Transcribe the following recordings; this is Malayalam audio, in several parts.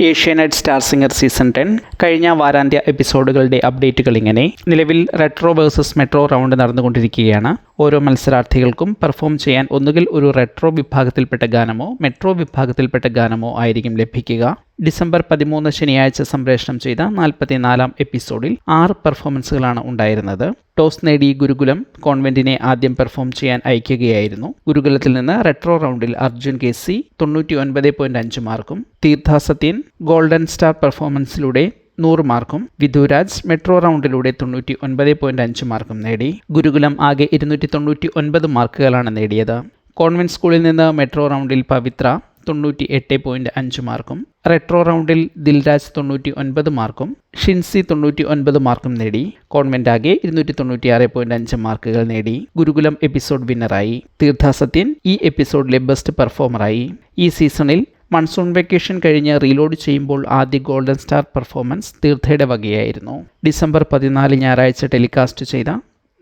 ഏഷ്യാനെറ്റ് സ്റ്റാർ സിംഗർ സീസൺ 10 കഴിഞ്ഞ വാരാന്ത്യ എപ്പിസോഡുകളുടെ അപ്ഡേറ്റുകൾ ഇങ്ങനെ. നിലവിൽ റെട്രോ വേഴ്സസ് മെട്രോ റൗണ്ട് നടന്നുകൊണ്ടിരിക്കുകയാണ്. ഓരോ മത്സരാർത്ഥികൾക്കും പെർഫോം ചെയ്യാൻ ഒന്നുകിൽ ഒരു റെട്രോ വിഭാഗത്തിൽപ്പെട്ട ഗാനമോ മെട്രോ വിഭാഗത്തിൽപ്പെട്ട ഗാനമോ ആയിരിക്കും ലഭിക്കുക. ഡിസംബർ 13 ശനിയാഴ്ച സംപ്രേഷണം ചെയ്ത 44-ാം എപ്പിസോഡിൽ 6 പെർഫോമൻസുകളാണ് ഉണ്ടായിരുന്നത്. ടോസ് നേടി ഗുരുകുലം കോൺവെന്റിനെ ആദ്യം പെർഫോം ചെയ്യാൻ അയക്കുകയായിരുന്നു. ഗുരുകുലത്തിൽ നിന്ന് റെട്രോ റൗണ്ടിൽ അർജുൻ KC 99.5 മാർക്കും, തീർത്ഥ സത്യൻ ഗോൾഡൻ സ്റ്റാർ പെർഫോമൻസിലൂടെ 100 മാർക്കും, വിധുരാജ് മെട്രോ റൗണ്ടിലൂടെ 99.5 മാർക്കും നേടി. ഗുരുകുലം ആകെ 299 മാർക്കുകളാണ് നേടിയത്. കോൺവെന്റ് സ്കൂളിൽ നിന്ന് മെട്രോ റൗണ്ടിൽ പവിത്ര 98.5 മാർക്കും, റെട്രോ റൗണ്ടിൽ ദിൽരാജ് 99 മാർക്കും, ഷിൻസി 99 മാർക്കും നേടി. കോൺവെന്റ് ആകെ 296.5 മാർക്കുകൾ നേടി. ഗുരുകുലം എപ്പിസോഡ് വിന്നറായി. തീർത്ഥ സത്യൻ ഈ എപ്പിസോഡിലെ ബെസ്റ്റ് പെർഫോമറായി. ഈ സീസണിൽ മൺസൂൺ വെക്കേഷൻ കഴിഞ്ഞ് റീലോഡ് ചെയ്യുമ്പോൾ ആദ്യ ഗോൾഡൻ സ്റ്റാർ പെർഫോമൻസ് തീർത്ഥയുടെ വകയായിരുന്നു. ഡിസംബർ 14 ഞായറാഴ്ച ടെലികാസ്റ്റ് ചെയ്ത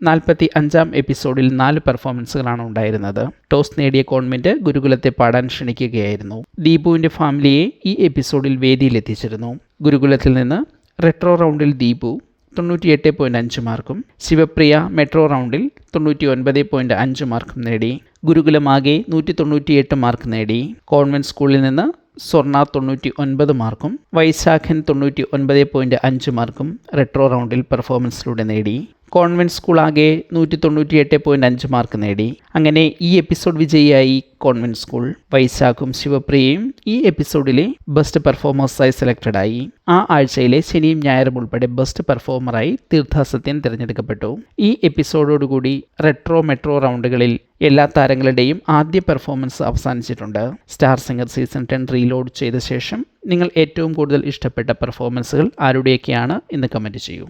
45-ാം എപ്പിസോഡിൽ 4 പെർഫോമൻസുകളാണ് ഉണ്ടായിരുന്നത്. ടോസ് നേടിയ കോൺവെന്റ് ഗുരുകുലത്തെ പാടാൻ ക്ഷണിക്കുകയായിരുന്നു. ദീപുവിൻ്റെ ഫാമിലിയെ ഈ എപ്പിസോഡിൽ വേദിയിലെത്തിച്ചിരുന്നു. ഗുരുകുലത്തിൽ നിന്ന് റെട്രോ റൗണ്ടിൽ ദീപു 98.5 മാർക്കും, ശിവപ്രിയ മെട്രോ റൗണ്ടിൽ 99.5 മാർക്കും നേടി. ഗുരുകുലം ആകെ 198 മാർക്ക് നേടി. കോൺവെന്റ് സ്കൂളിൽ നിന്ന് സ്വർണ 99 മാർക്കും, വൈശാഖൻ 99.5 മാർക്കും റെട്രോ റൗണ്ടിൽ പെർഫോമൻസിലൂടെ നേടി. കോൺവെന്റ് സ്കൂൾ ആകെ 198.5 മാർക്ക് നേടി. അങ്ങനെ ഈ എപ്പിസോഡ് വിജയിയായി കോൺവെന്റ് സ്കൂൾ. വൈശാഖും ശിവപ്രിയയും ഈ എപ്പിസോഡിലെ ബെസ്റ്റ് പെർഫോമേഴ്സായി സെലക്റ്റഡായി. ആ ആഴ്ചയിലെ ശനിയും ഞായറും ഉൾപ്പെടെ ബെസ്റ്റ് പെർഫോമറായി തീർത്ഥ സത്യൻ തിരഞ്ഞെടുക്കപ്പെട്ടു. ഈ എപ്പിസോഡോടുകൂടി റെട്രോ മെട്രോ റൗണ്ടുകളിൽ എല്ലാ താരങ്ങളുടെയും ആദ്യ പെർഫോമൻസ് അവസാനിച്ചിട്ടുണ്ട്. സ്റ്റാർ സിംഗർ സീസൺ 10 റീലോഡ് ചെയ്ത ശേഷം നിങ്ങൾ ഏറ്റവും കൂടുതൽ ഇഷ്ടപ്പെട്ട പെർഫോമൻസുകൾ ആരുടെയൊക്കെയാണ് എന്ന് കമൻറ്റ് ചെയ്യൂ.